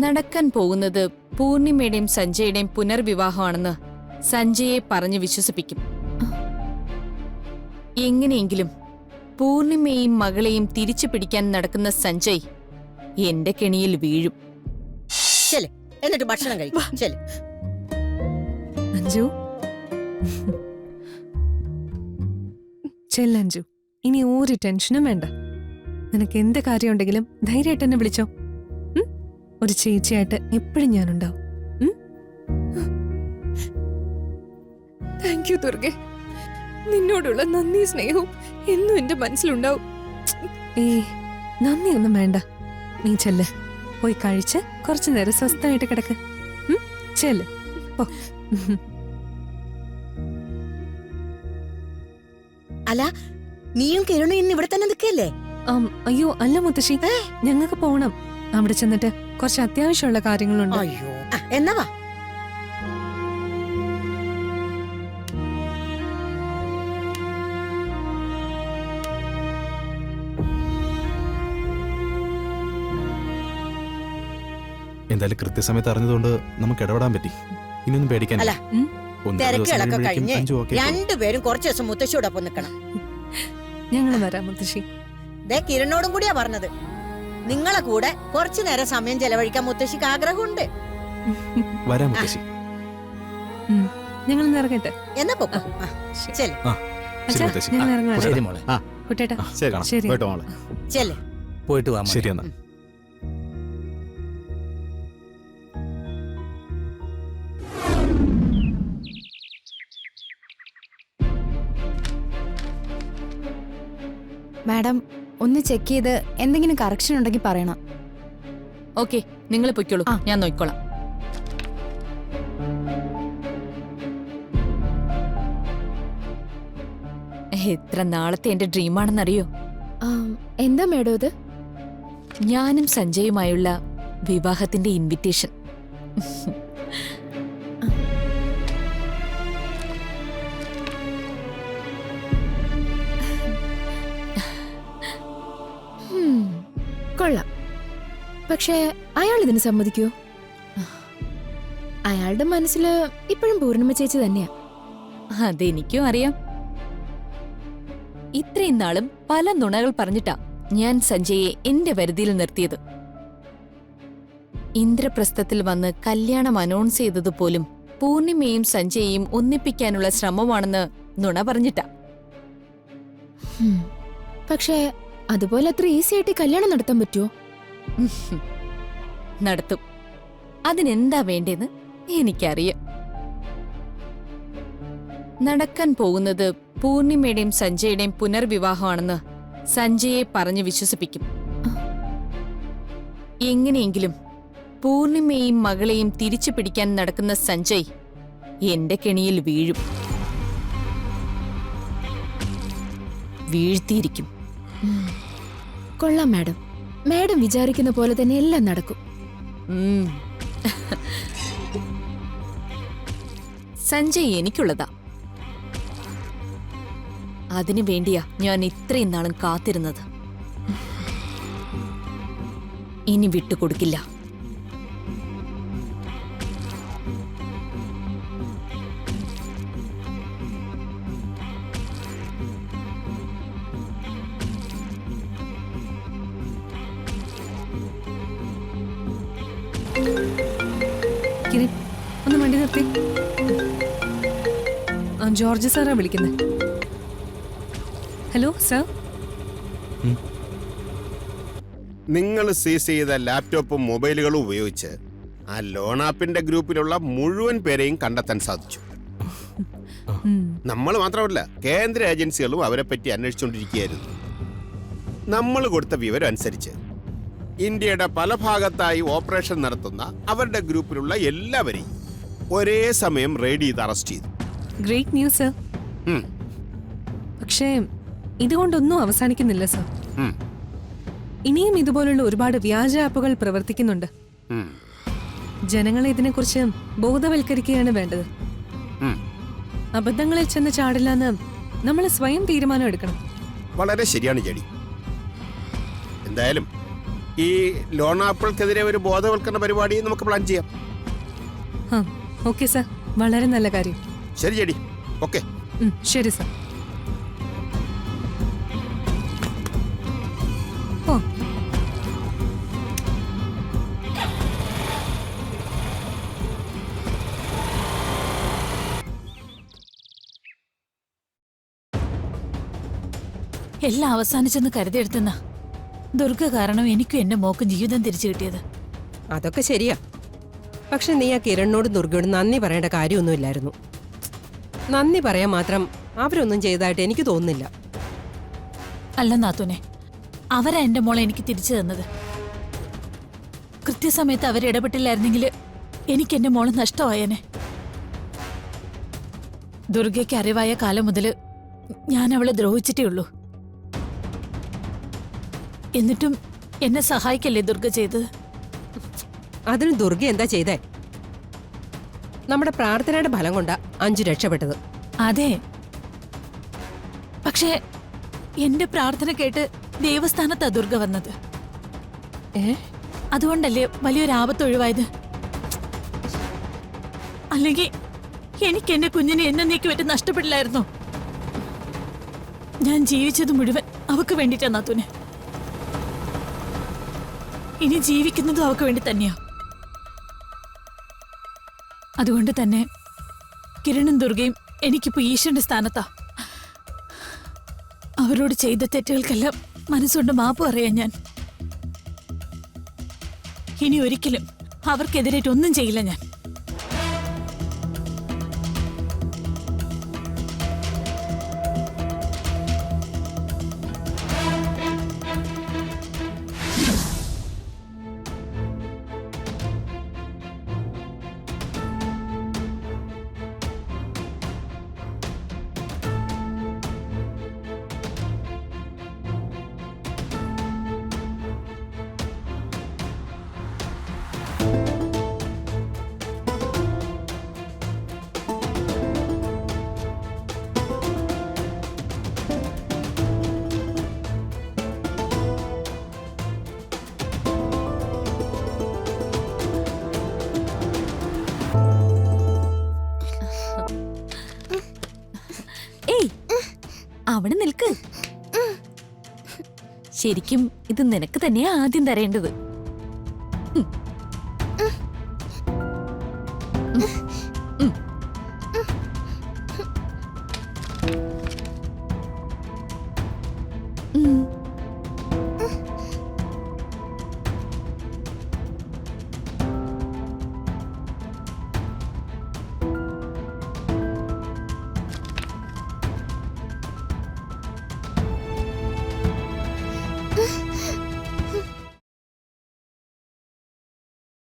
നടക്കാൻ പോകുന്നത് പൂർണിമയുടെയും സഞ്ജയുടെയും പുനർവിവാഹമാണെന്ന് സഞ്ജയെ പറഞ്ഞു വിശ്വസിപ്പിക്കും. എങ്ങനെയെങ്കിലും പൂർണിമയെയും മകളെയും തിരിച്ചു പിടിക്കാൻ നടക്കുന്ന സഞ്ജയ് എന്റെ കെണിയിൽ വീഴും. എന്നിട്ട് ഭക്ഷണം കഴിക്കും. അഞ്ജു ചെല്ലഞ്ജു, ഇനി ഒരു ടെൻഷനും വേണ്ട. നിനക്ക് എന്ത് കാര്യം ഉണ്ടെങ്കിലും ധൈര്യമായിട്ട് എന്നെ വിളിച്ചോ. ഒരു ചേച്ചിയായിട്ട് എപ്പോഴും ഞാനുണ്ടാവും. Thank you ദുർഗെ. നിന്നോടുള്ള നന്ദി സ്നേഹവും എന്നും എന്റെ മനസ്സിലുണ്ടാവും. നന്ദിയൊന്നും വേണ്ട. നീ ചെല്ല്, പോയി കഴിച്ച് കുറച്ചു നേരം സ്വസ്ഥമായിട്ട് കിടക്ക്. ചെല്ല് പോ. അല്ല, നീയും കിരണും ഇന്ന് ഇവിടെ തന്നെ നിൽക്കല്ലേ? അയ്യോ അല്ല മുത്തശ്ശി, ഞങ്ങൾക്ക് പോണം. അവിടെ ചെന്നിട്ട് കുറച്ച് അത്യാവശ്യമുള്ള കാര്യങ്ങളുണ്ട്. അയ്യോ, എന്നാ വാ. എന്തായാലും കൃത്യസമയത്ത് അറിഞ്ഞതുകൊണ്ട് നമുക്ക് ഇടപെടാൻ പറ്റി. ഇനിയൊന്നും പേടിക്കാനില്ല. തിരക്കുകളൊക്കെ കഴിഞ്ഞ് രണ്ടുപേരും കുറച്ചു ദിവസം മുത്തശ്ശിയോടൊപ്പം നിൽക്കണം. ഞങ്ങൾ വരാം മുത്തശ്ശി. കിരണോടും കൂടിയാ പറഞ്ഞത്. നിങ്ങളെ കൂടെ കുറച്ചു നേരം സമയം ചെലവഴിക്കാൻ മുത്തശ്ശിക്ക് ആഗ്രഹമുണ്ട്. വരാം മുത്തശ്ശി. ഞങ്ങൾ ഇറങ്ങട്ടെ. എന്നാ പൊക്കോ. ഞങ്ങൾ ഇറങ്ങാം. കുട്ടേട്ടാ ശരി, പോയിട്ട് വാ. ശരി എന്നാ. മാഡം ഒന്ന് ചെക്ക് ചെയ്ത് എന്തെങ്കിലും കറക്ഷൻ ഉണ്ടെങ്കിൽ പറയണം. ഓക്കെ, നിങ്ങൾ പൊയ്ക്കോളൂ, ഞാൻ നോക്കിക്കോളാം. എത്ര നാളത്തെ എന്റെ ഡ്രീമാണെന്നറിയോ? എന്താ മാഡം ഇത്? ഞാനും സഞ്ജയുമായുള്ള വിവാഹത്തിന്റെ ഇൻവിറ്റേഷൻ. കൊള്ളാം. പക്ഷേ അയാൾ ഇതിന് സമ്മതിക്കുവോ? അയാളുടെ മനസ്സില് ഇപ്പോഴും പൂർണിമ ചേച്ചി തന്നെയാ. അതെനിക്കും അറിയാം. ഇത്രയും നാളും പല നുണകൾ പറഞ്ഞിട്ടാ ഞാൻ സഞ്ജയെ എന്റെ വരുതിയിൽ നിർത്തിയത്. ഇന്ദ്രപ്രസ്ഥത്തിൽ വന്ന് കല്യാണം അനൗൺസ് ചെയ്തതുപോലും പൂർണിമയും സഞ്ജയെയും ഒന്നിപ്പിക്കാനുള്ള ശ്രമമാണെന്ന് നുണ പറഞ്ഞിട്ടാ. പക്ഷേ അതുപോലെ അത്ര ഈസി ആയിട്ട് കല്യാണം നടത്താൻ പറ്റുമോ? നടത്തും. അതിനെന്താ വേണ്ടേന്ന് എനിക്കറിയാം. നടക്കാൻ പോകുന്നത് പൂർണിമയുടെയും സഞ്ജയുടെയും പുനർവിവാഹമാണെന്ന് സഞ്ജയെ പറഞ്ഞു വിശ്വസിപ്പിക്കും. എങ്ങനെയെങ്കിലും പൂർണിമയെയും മകളെയും തിരിച്ചു പിടിക്കാൻ നടക്കുന്ന സഞ്ജയ് എന്റെ കെണിയിൽ വീഴും. വീഴ്ത്തിയിരിക്കും. കൊള്ളാം മാഡം. മാഡം വിചാരിക്കുന്ന പോലെ തന്നെ എല്ലാം നടക്കും. സഞ്ജയ് എനിക്കുള്ളതാ. അതിനു വേണ്ടിയാ ഞാൻ ഇത്രയും നാളും കാത്തിരുന്നത്. ഇനി വിട്ടുകൊടുക്കില്ല. കിരൺ, ഒന്ന് വണ്ടി നിർത്തി. ജോർജ് സാറാ വിളിക്കുന്നത്. Hello sir. നിങ്ങൾ സീസ് ചെയ്ത ലാപ്ടോപ്പും മൊബൈലുകളും ഉപയോഗിച്ച് ആ ലോൺ ആപ്പിന്റെ ഗ്രൂപ്പിലുള്ള മുഴുവൻ പേരെയും കണ്ടെത്താൻ സാധിച്ചു. നമ്മൾ മാത്രമല്ല, കേന്ദ്ര ഏജൻസികളും അവരെ പറ്റി അന്വേഷിച്ചുകൊണ്ടിരിക്കുകയായിരുന്നു. നമ്മൾ കൊടുത്ത വിവരം അനുസരിച്ച് ഇന്ത്യയുടെ പല ഭാഗത്തായി ഓപ്പറേഷൻ നടത്തുന്ന അവരുടെ ഗ്രൂപ്പിലുള്ള എല്ലാവരെയും ഒരേ സമയം റെയ്ഡ് ചെയ്ത് അറസ്റ്റ് ചെയ്തു. Great news sir. പക്ഷേ ഇതുകൊണ്ടൊന്നും അവസാനിക്കുന്നില്ല സർ. ഇനിയും ഇതുപോലുള്ള ഒരുപാട് വ്യാജ ആപ്പുകൾ പ്രവർത്തിക്കുന്നുണ്ട്. ജനങ്ങളെ ഇതിനെക്കുറിച്ച് ബോധവൽക്കരിക്കുകയാണ് വേണ്ടത്. അബദ്ധങ്ങളിൽ ചെന്ന് ചാടില്ലെന്ന് നമ്മൾ സ്വയം തീരുമാനം എടുക്കണം. വളരെ ശരിയാണ് ജഡി. എന്തായാലും ഈ ലോണാപ്പിൾക്കെതിരെ ഒരു ബോധവൽക്കരണ പരിപാടി നമുക്ക് പ്ലാൻ ചെയ്യാം. ആ ഓക്കെ സാർ, വളരെ നല്ല കാര്യം. ശരി ചെടി, ഓക്കെ. ശരി സാർ. ഓ എല്ലാം അവസാനിച്ചെന്ന് കരുതിയെടുത്തുന്ന ദുർഗ കാരണം എനിക്കും എന്റെ മോക്കും ജീവിതം തിരിച്ചു കിട്ടിയത്. അതൊക്കെ ശരിയാ. പക്ഷെ നീ ആ കിരണിനോടും ദുർഗയോടും നന്ദി പറയേണ്ട കാര്യമൊന്നുമില്ലായിരുന്നു. നന്ദി പറയാൻ മാത്രം അവരൊന്നും ചെയ്തതായിട്ട് എനിക്ക് തോന്നുന്നില്ല. അല്ല നാത്തൂനെ, അവരാ എന്റെ മോളെ എനിക്ക് തിരിച്ചു തന്നത്. കൃത്യസമയത്ത് അവരിടപെട്ടില്ലായിരുന്നെങ്കിൽ എനിക്ക് എന്റെ മോളെ നഷ്ടമായേനെ. ദുർഗയ്ക്ക് അറിവായ കാലം മുതൽ ഞാൻ അവളെ ദ്രോഹിച്ചിട്ടേ ഉള്ളൂ. എന്നിട്ടും എന്നെ സഹായിക്കല്ലേ ദുർഗ ചെയ്തത്? അതിന് ദുർഗ എന്താ ചെയ്തേ? നമ്മുടെ പ്രാർത്ഥനയുടെ ഫലം കൊണ്ടാ അഞ്ജു രക്ഷപ്പെട്ടത്. അതെ, പക്ഷേ എന്റെ പ്രാർത്ഥന കേട്ട് ദേവസ്ഥാനത്താ ദുർഗ വന്നത്. അതുകൊണ്ടല്ലേ വലിയൊരു ആപത്ത് ഒഴിവായത്. അല്ലെങ്കിൽ എനിക്ക് എന്റെ കുഞ്ഞിനെ എന്നേക്ക് പറ്റി നഷ്ടപ്പെടില്ലായിരുന്നോ? ഞാൻ ജീവിച്ചത് മുഴുവൻ അവക്ക് വേണ്ടിട്ടാ നാത്തൂനെ. ഇനി ജീവിക്കുന്നതും അവക്ക് വേണ്ടി തന്നെയാ. അതുകൊണ്ട് തന്നെ കിരണും ദുർഗയും എനിക്കിപ്പോ ഈശ്വരന്റെ സ്ഥാനത്താ. അവരോട് ചെയ്ത തെറ്റുകൾക്കെല്ലാം മനസ്സുകൊണ്ട് മാപ്പ് പറയാൻ ഞാൻ. ഇനി ഒരിക്കലും അവർക്കെതിരായിട്ട് ഒന്നും ചെയ്യില്ല ഞാൻ. അവിടെ നിൽക്ക്. ശരിക്കും ഇത് നിനക്ക് തന്നെയാ ആദ്യം തരേണ്ടത്.